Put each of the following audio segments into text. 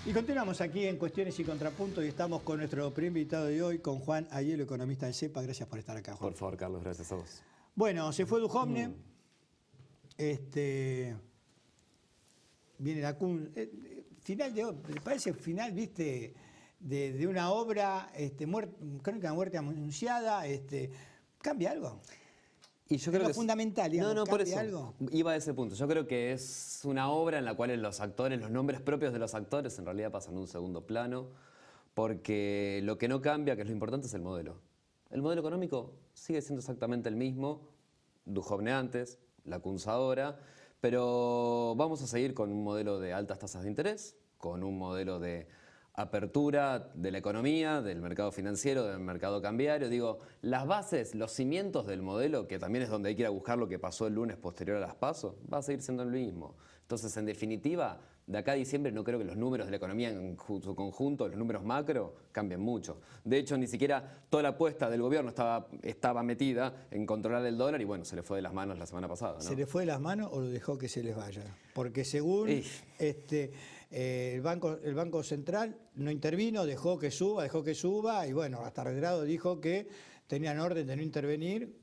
Y continuamos aquí en Cuestiones y Contrapuntos y estamos con nuestro primer invitado de hoy, con Juan Aiello, economista del CEPA. Gracias por estar acá, Juan. Por favor, Carlos, gracias a vos. Bueno, se fue Duhovne, viene la CUN, final de, me parece final, viste, de una obra, crónica de muerte anunciada, ¿cambia algo? Y yo creo lo fundamental, digamos, no, por ¿cambia eso algo? iba a ese punto. Yo creo que es una obra en la cual los actores, los nombres propios de los actores en realidad pasan a un segundo plano, porque lo que no cambia, que es lo importante, es el modelo. El modelo económico sigue siendo exactamente el mismo, Duhovne antes, la CUNS ahora, pero vamos a seguir con un modelo de altas tasas de interés, con un modelo de apertura de la economía, del mercado financiero, del mercado cambiario. Digo, las bases, los cimientos del modelo, que también es donde hay que ir a buscar lo que pasó el lunes posterior a las PASO, va a seguir siendo lo mismo. Entonces, en definitiva, de acá a diciembre no creo que los números de la economía en su conjunto, los números macro, cambien mucho. De hecho, ni siquiera toda la apuesta del gobierno estaba metida en controlar el dólar y bueno, se le fue de las manos la semana pasada, ¿no? ¿Se le fue de las manos o lo dejó que se les vaya? Porque según el Banco Central no intervino, dejó que suba y bueno, hasta Redrado dijo que tenían orden de no intervenir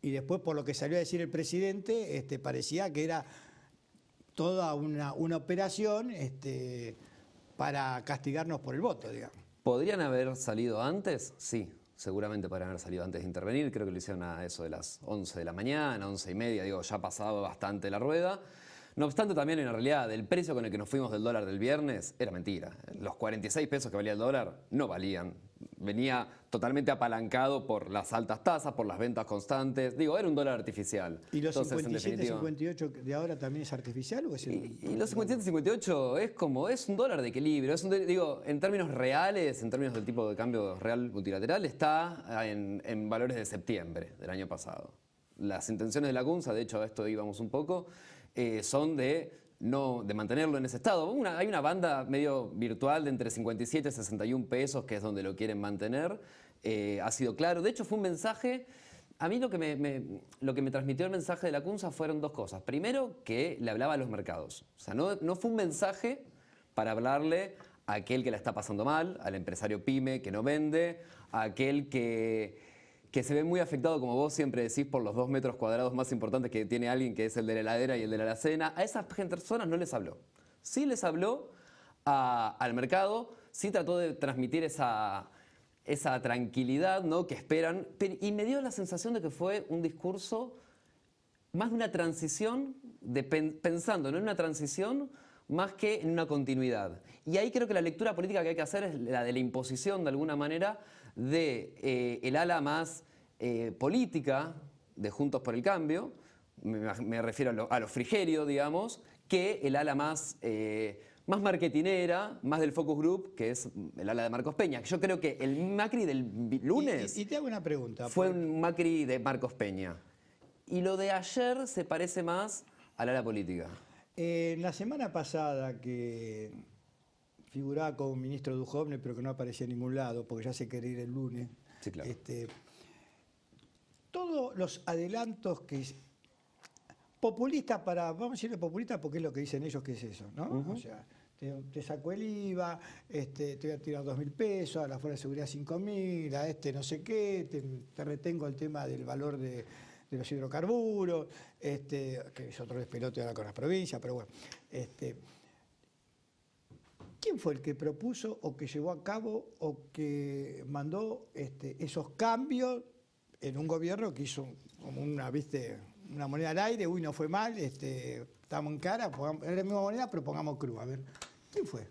y después por lo que salió a decir el presidente parecía que era toda una operación para castigarnos por el voto, digamos. ¿Podrían haber salido antes? Sí, seguramente podrían haber salido antes de intervenir. Creo que lo hicieron a eso de las 11 de la mañana, 11:30, digo, ya ha pasado bastante la rueda. No obstante, también en realidad el precio con el que nos fuimos del dólar del viernes era mentira. Los 46 pesos que valía el dólar no valían. Venía totalmente apalancado por las altas tasas, por las ventas constantes. Digo, era un dólar artificial. ¿Y los Entonces, 57, 58 de ahora también es artificial o es y los 57, 58 es un dólar de equilibrio. Digo, en términos reales, en términos del tipo de cambio real multilateral, está en valores de septiembre del año pasado. Las intenciones de la CUNSA, de hecho a esto íbamos un poco, son de mantenerlo en ese estado. Hay una banda medio virtual de entre 57 y 61 pesos, que es donde lo quieren mantener. Ha sido claro. De hecho, fue un mensaje. A mí lo que me transmitió el mensaje de la CUNSA fueron dos cosas. Primero, que le hablaba a los mercados. O sea, no fue un mensaje para hablarle a aquel que la está pasando mal, al empresario pyme que no vende, a aquel que se ve muy afectado, como vos siempre decís, por los 2 metros cuadrados más importantes que tiene alguien, que es el de la heladera y el de la alacena. A esas personas no les habló. Sí les habló al mercado, sí trató de transmitir esa tranquilidad, ¿no?, que esperan, y me dio la sensación de que fue un discurso más de una transición, pensando en una transición más que en una continuidad. Y ahí creo que la lectura política que hay que hacer es la de la imposición, de alguna manera, de el ala más política de Juntos por el Cambio, me refiero a los Frigerio, digamos, que el ala más marketinera, más del focus group, que es el ala de Marcos Peña. Yo creo que el Macri del lunes y te hago una pregunta. Fue un Macri de Marcos Peña. Y lo de ayer se parece más al ala política. La semana pasada que figuraba como ministro Duhovne, pero que no aparecía en ningún lado, porque ya se quería ir el lunes. Sí, claro. Todos los adelantos que... Populistas vamos a decirle populistas porque es lo que dicen ellos que es eso, ¿no? O sea, te saco el IVA, te voy a tirar 2.000 pesos, a la Fuerza de Seguridad 5.000, a no sé qué, te retengo el tema del valor de los hidrocarburos, que es otro despelote ahora con las provincias, pero bueno. ¿Quién fue el que propuso o que llevó a cabo o que mandó esos cambios en un gobierno que hizo como una moneda al aire? Uy, no fue mal, estamos en cara, es la misma moneda, pero pongamos cruz. A ver, ¿quién fue?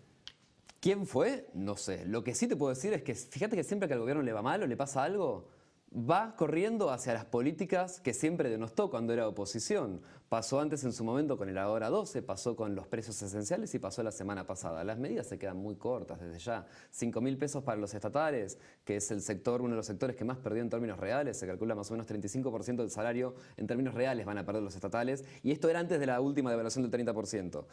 ¿Quién fue? No sé. Lo que sí te puedo decir es que fíjate que siempre que al gobierno le va mal o le pasa algo, va corriendo hacia las políticas que siempre denostó cuando era oposición. Pasó antes en su momento con el Ahora 12, pasó con los precios esenciales y pasó la semana pasada. Las medidas se quedan muy cortas desde ya. 5.000 pesos para los estatales, que es uno de los sectores que más perdió en términos reales. Se calcula más o menos 35% del salario en términos reales van a perder los estatales. Y esto era antes de la última devaluación del 30%.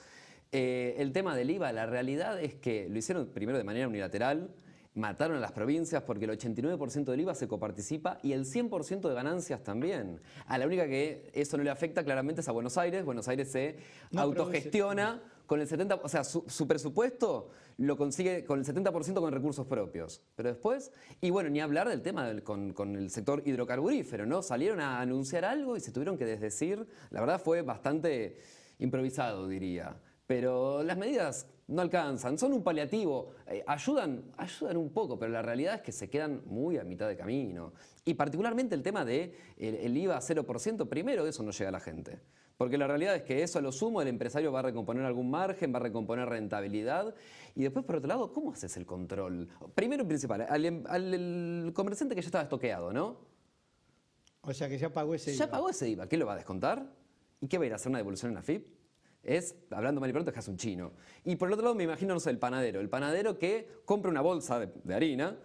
El tema del IVA, la realidad es que lo hicieron primero de manera unilateral. mataron a las provincias porque el 89% del IVA se coparticipa y el 100% de ganancias también. A la única que eso no le afecta claramente es a Buenos Aires. Buenos Aires se autogestiona con el 70%, o sea, su presupuesto lo consigue con el 70% con recursos propios. Pero después, y bueno, ni hablar del tema con el sector hidrocarburífero, ¿no? Salieron a anunciar algo y se tuvieron que desdecir. La verdad fue bastante improvisado, diría. Pero las medidas no alcanzan, son un paliativo, ayudan un poco, pero la realidad es que se quedan muy a mitad de camino. Y particularmente el tema de el IVA 0%, primero eso no llega a la gente. Porque la realidad es que eso a lo sumo el empresario va a recomponer algún margen, va a recomponer rentabilidad. Y después, por otro lado, ¿cómo haces el control? Primero y principal, al comerciante que ya estaba estoqueado, ¿no? O sea, que ya pagó ese IVA. Ya pagó ese IVA, ¿qué lo va a descontar? ¿Y qué va a ir a hacer una devolución en la FIP? Hablando mal y pronto, es que hace un chino. Y por el otro lado me imagino, no sé, el panadero que compra una bolsa de harina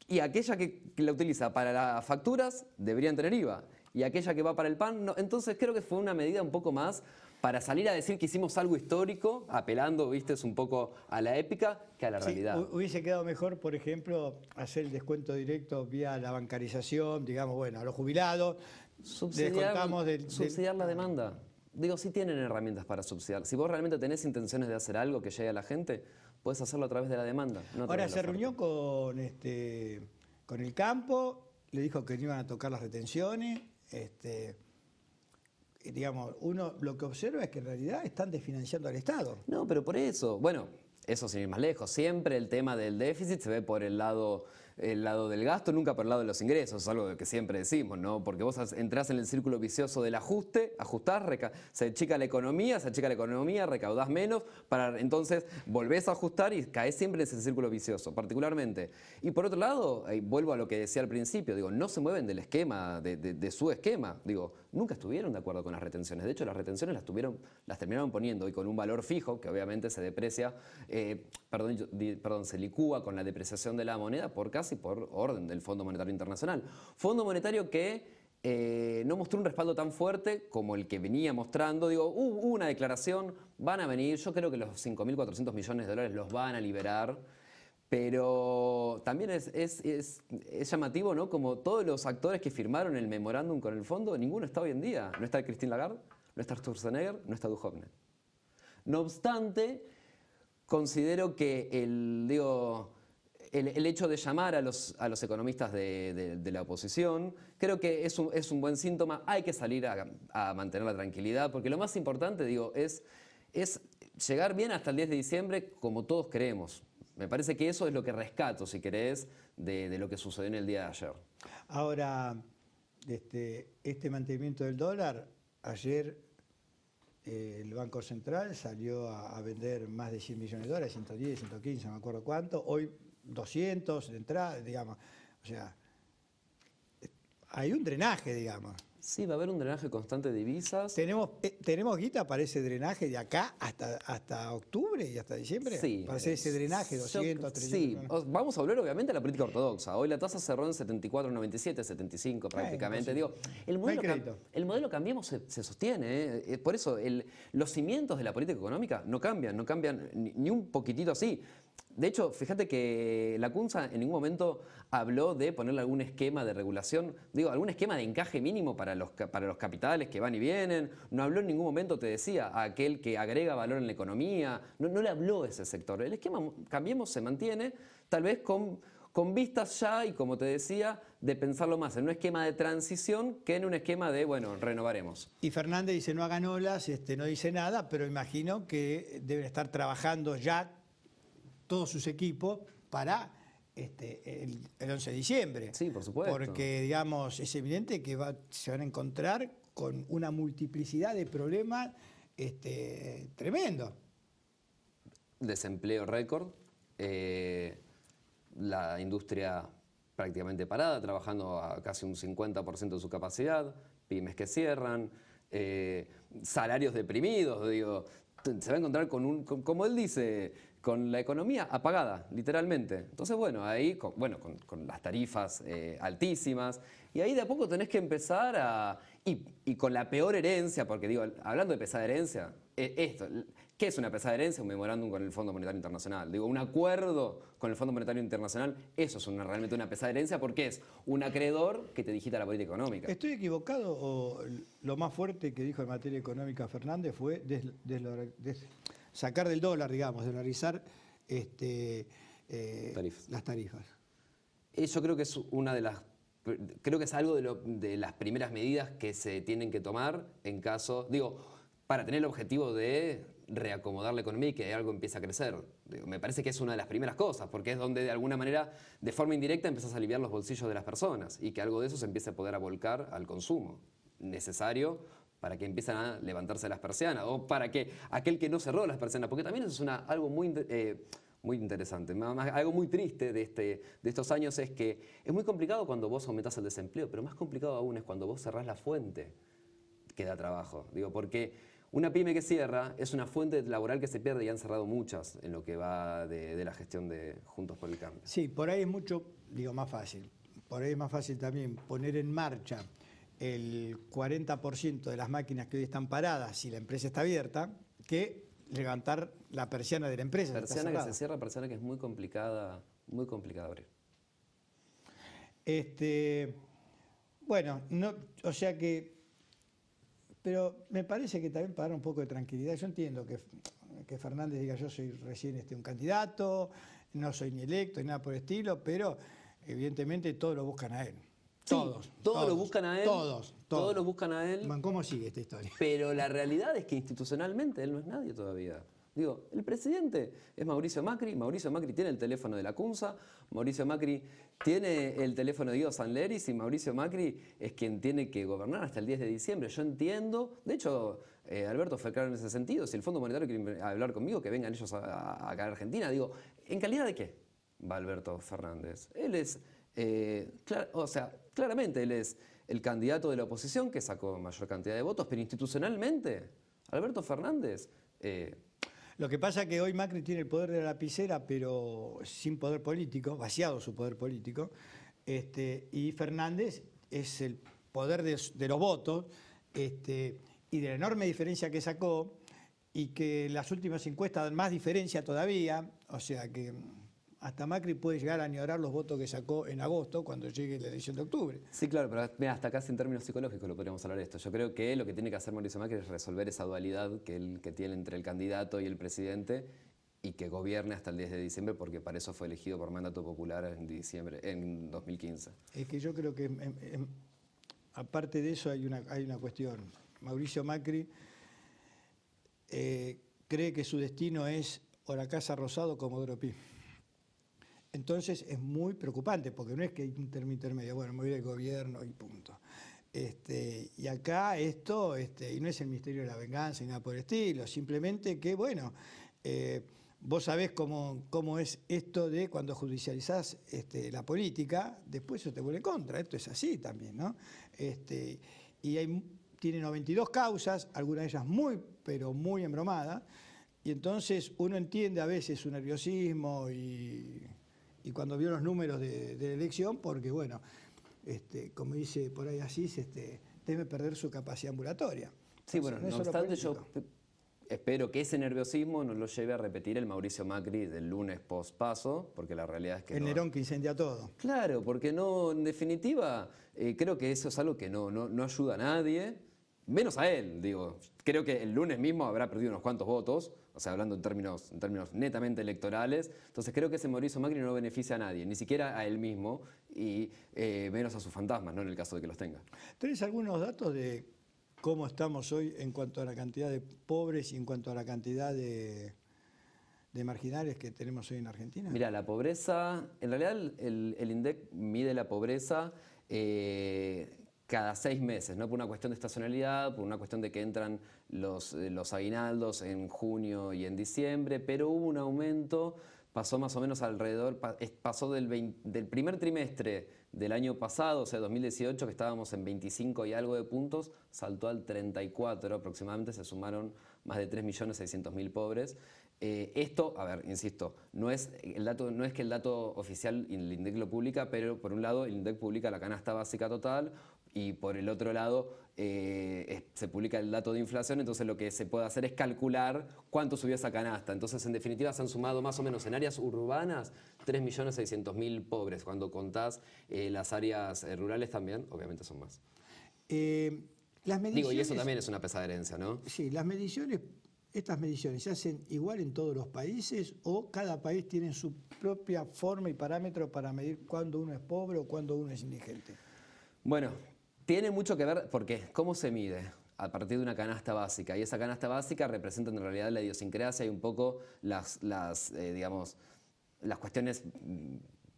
y aquella que la utiliza para las facturas deberían tener IVA y aquella que va para el pan no. Entonces creo que fue una medida un poco más para salir a decir que hicimos algo histórico, apelando, viste, un poco a la épica que a la realidad. Hubiese quedado mejor, por ejemplo, hacer el descuento directo vía la bancarización, digamos, bueno, a los jubilados, subsidiar la demanda. Digo, sí tienen herramientas para subsidiar. Si vos realmente tenés intenciones de hacer algo que llegue a la gente, puedes hacerlo a través de la demanda. Ahora se reunió con el campo, le dijo que no iban a tocar las retenciones. Digamos, uno lo que observa es que en realidad están desfinanciando al Estado. No, pero por eso, bueno, eso sin ir más lejos, siempre el tema del déficit se ve por el lado del gasto, nunca por el lado de los ingresos, es algo que siempre decimos, ¿no? Porque vos entrás en el círculo vicioso del ajuste, ajustás, se achica la economía, recaudás menos, para entonces volvés a ajustar y caes siempre en ese círculo vicioso, particularmente. Y por otro lado, vuelvo a lo que decía al principio, digo, no se mueven del esquema, de su esquema, digo, nunca estuvieron de acuerdo con las retenciones, de hecho las retenciones las terminaron poniendo y con un valor fijo, que obviamente se deprecia, se licúa con la depreciación de la moneda casi por orden del Fondo Monetario Internacional. Fondo Monetario que no mostró un respaldo tan fuerte como el que venía mostrando. Digo, hubo una declaración, van a venir, yo creo que los 5.400 millones de dólares los van a liberar, pero también es llamativo, ¿no? Como todos los actores que firmaron el memorándum con el fondo, ninguno está hoy en día. No está Christine Lagarde, no está Sturzenegger, no está Duhovne. No obstante, considero que el hecho de llamar a los economistas de la oposición, creo que es un buen síntoma. Hay que salir a mantener la tranquilidad, porque lo más importante, digo, es llegar bien hasta el 10 de diciembre como todos queremos. Me parece que eso es lo que rescato, si querés, de lo que sucedió en el día de ayer. Ahora, este mantenimiento del dólar, ayer el Banco Central salió a vender más de 100 millones de dólares, 110, 115, no me acuerdo cuánto. Hoy 200 de entrada, digamos. O sea, hay un drenaje, digamos. Sí, va a haber un drenaje constante de divisas. ¿Tenemos guita para ese drenaje de acá hasta octubre y hasta diciembre? Sí. Para hacer ese drenaje, 200, 300. Sí, vamos a volver obviamente a la política ortodoxa. Hoy la tasa cerró en 74,97, 75 prácticamente. Digo, el modelo Cambiemos se sostiene. Por eso los cimientos de la política económica no cambian ni un poquitito así. De hecho, fíjate que la CUNSA en ningún momento habló de ponerle algún esquema de regulación, algún esquema de encaje mínimo para los capitales que van y vienen. No habló en ningún momento, te decía, a aquel que agrega valor en la economía. No le habló a ese sector. El esquema Cambiemos se mantiene, tal vez con vistas ya, y como te decía, de pensarlo más en un esquema de transición que en un esquema de, bueno, renovaremos. Y Fernández dice, no hagan olas, no dice nada, pero imagino que deben estar trabajando ya todos sus equipos para el 11 de diciembre. Sí, por supuesto. Porque, digamos, es evidente que se van a encontrar con una multiplicidad de problemas tremendo. Desempleo récord, la industria prácticamente parada, trabajando a casi un 50% de su capacidad, pymes que cierran, salarios deprimidos, se va a encontrar como él dice, con la economía apagada, literalmente. Entonces, bueno, ahí con las tarifas altísimas, y ahí de a poco tenés que empezar a... Y con la peor herencia, porque digo, hablando de pesada herencia, ¿qué es una pesada herencia? Un memorándum con el Fondo Monetario Internacional. Digo, un acuerdo con el Fondo Monetario Internacional, eso es realmente una pesada herencia porque es un acreedor que te digita la política económica. ¿Estoy equivocado o lo más fuerte que dijo en materia económica Fernández fue sacar del dólar, digamos, dolarizar las tarifas? Yo creo que es creo que es algo de las primeras medidas que se tienen que tomar en caso, digo, para tener el objetivo de reacomodar la economía y que algo empiece a crecer. Digo, me parece que es una de las primeras cosas, porque es donde de alguna manera, de forma indirecta, empiezas a aliviar los bolsillos de las personas y que algo de eso se empiece a poder volcar al consumo necesario para que empiecen a levantarse las persianas o para que aquel que no cerró las persianas, porque también eso es algo muy interesante. Algo muy triste de estos años es que es muy complicado cuando vos aumentás el desempleo, pero más complicado aún es cuando vos cerrás la fuente que da trabajo. Digo, porque una pyme que cierra es una fuente laboral que se pierde y han cerrado muchas en lo que va de la gestión de Juntos por el Cambio. Sí, por ahí es mucho, digo, más fácil. Por ahí es más fácil también poner en marcha el 40% de las máquinas que hoy están paradas si la empresa está abierta, que levantar la persiana de la empresa. Persiana que se cierra, persiana que es muy complicada abrir. Bueno, no, o sea que, pero me parece que también para dar un poco de tranquilidad, yo entiendo que Fernández diga yo soy recién un candidato, no soy ni electo ni nada por el estilo, pero evidentemente todos lo buscan a él. Sí, todos lo buscan a él. Todos lo buscan a él. ¿Cómo sigue esta historia? Pero la realidad es que institucionalmente él no es nadie todavía. Digo, el presidente es Mauricio Macri tiene el teléfono de la CUNSA, Mauricio Macri tiene el teléfono de Guido Sanleris y Mauricio Macri es quien tiene que gobernar hasta el 10 de diciembre. Yo entiendo, de hecho, Alberto fue claro en ese sentido, si el Fondo Monetario quiere hablar conmigo, que vengan ellos acá a Argentina. Digo, ¿en calidad de qué va Alberto Fernández? Él es, claramente él es el candidato de la oposición que sacó mayor cantidad de votos, pero institucionalmente, Alberto Fernández... Lo que pasa es que hoy Macri tiene el poder de la lapicera, pero sin poder político, vaciado su poder político, y Fernández es el poder de los votos, y de la enorme diferencia que sacó, y que las últimas encuestas dan más diferencia todavía, o sea que hasta Macri puede llegar a añorar los votos que sacó en agosto cuando llegue la elección de octubre. Sí, claro, pero mira, hasta casi en términos psicológicos lo podríamos hablar de esto. Yo creo que lo que tiene que hacer Mauricio Macri es resolver esa dualidad que tiene entre el candidato y el presidente y que gobierne hasta el 10 de diciembre porque para eso fue elegido por mandato popular en 2015. Es que yo creo que aparte de eso hay una cuestión. Mauricio Macri cree que su destino es o la Casa Rosada o Comodoro Pi. Entonces es muy preocupante, porque no es que hay un término intermedio, bueno, me voy del gobierno y punto. Y acá esto, y no es el misterio de la venganza ni nada por el estilo, simplemente que, bueno, vos sabés cómo es esto de cuando judicializás la política, después eso te vuelve en contra, esto es así también, ¿no? Tiene 92 causas, algunas de ellas muy, pero muy embromadas, y entonces uno entiende a veces su nerviosismo y cuando vio los números de la elección, porque bueno, como dice por ahí Asís, teme perder su capacidad ambulatoria. Sí, bueno, no obstante yo espero que ese nerviosismo no lo lleve a repetir el Mauricio Macri del lunes post-paso, porque la realidad es que el Nerón que incendia todo. Claro, porque no, en definitiva, creo que eso es algo que no ayuda a nadie, menos a él, digo. Creo que el lunes mismo habrá perdido unos cuantos votos, o sea, hablando en términos netamente electorales. Entonces creo que ese Mauricio Macri no beneficia a nadie, ni siquiera a él mismo, y menos a sus fantasmas, ¿no? En el caso de que los tenga. ¿Tenés algunos datos de cómo estamos hoy en cuanto a la cantidad de pobres y en cuanto a la cantidad de marginales que tenemos hoy en Argentina? Mira, la pobreza, en realidad el INDEC mide la pobreza cada 6 meses, no por una cuestión de estacionalidad, por una cuestión de que entran los aguinaldos en junio y en diciembre, pero hubo un aumento pasó más o menos alrededor, pasó del primer trimestre del año pasado, o sea, 2018, que estábamos en 25 y algo de puntos, saltó al 34 aproximadamente, se sumaron más de 3.600.000 pobres. Esto, a ver, insisto, no es que el dato oficial el INDEC lo publica, pero por un lado el INDEC publica la canasta básica total y por el otro lado se publica el dato de inflación, entonces lo que se puede hacer es calcular cuánto subió esa canasta. Entonces, en definitiva, se han sumado más o menos en áreas urbanas 3.600.000 pobres. Cuando contás las áreas rurales también, obviamente son más. Las mediciones, digo, y eso también es una pesada herencia, ¿no? Sí, estas mediciones se hacen igual en todos los países o cada país tiene su propia forma y parámetro para medir cuándo uno es pobre o cuándo uno es indigente. Bueno, tiene mucho que ver porque ¿cómo se mide? A partir de una canasta básica. Y esa canasta básica representa en realidad la idiosincrasia y un poco digamos, las cuestiones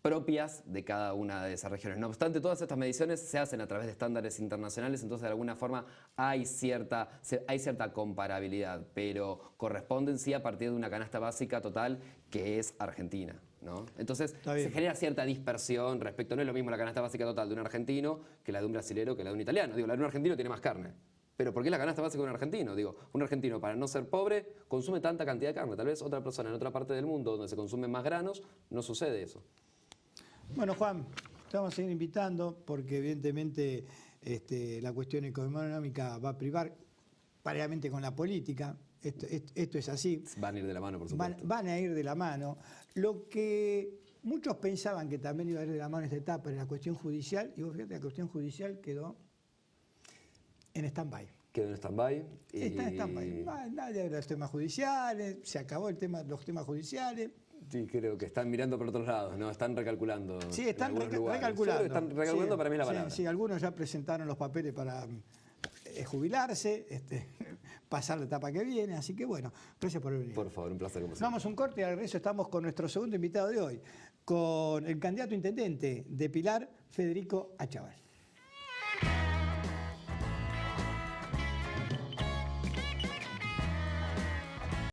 propias de cada una de esas regiones. No obstante, todas estas mediciones se hacen a través de estándares internacionales, entonces de alguna forma hay cierta comparabilidad, pero corresponden sí a partir de una canasta básica total que es Argentina, ¿no? Entonces se genera cierta dispersión respecto, no es lo mismo la canasta básica total de un argentino que la de un brasilero que la de un italiano. Digo, la de un argentino tiene más carne. Pero ¿por qué la canasta básica de un argentino? Digo, un argentino para no ser pobre consume tanta cantidad de carne. Tal vez otra persona en otra parte del mundo donde se consumen más granos no sucede eso. Bueno, Juan, te vamos a seguir invitando porque evidentemente la cuestión económica va a privar paralelamente con la política. Esto es así. Van a ir de la mano, por supuesto. Van a ir de la mano. Lo que muchos pensaban que también iba a ir de la mano esta etapa era la cuestión judicial, y vos fíjate, la cuestión judicial quedó en stand-by. Quedó en stand-by. Está en stand-by. Nadie habla de los temas judiciales, se acabó los temas judiciales. Sí, creo que están mirando por otros lados, ¿no? Están recalculando. Sí, están recalculando. Están recalculando, sí, para mí la palabra. Sí, algunos ya presentaron los papeles para jubilarse, pasar la etapa que viene, así que bueno, gracias por venir. Por favor, un placer como siempre. Vamos a un corte y al regreso estamos con nuestro segundo invitado de hoy, con el candidato intendente de Pilar, Federico Achával.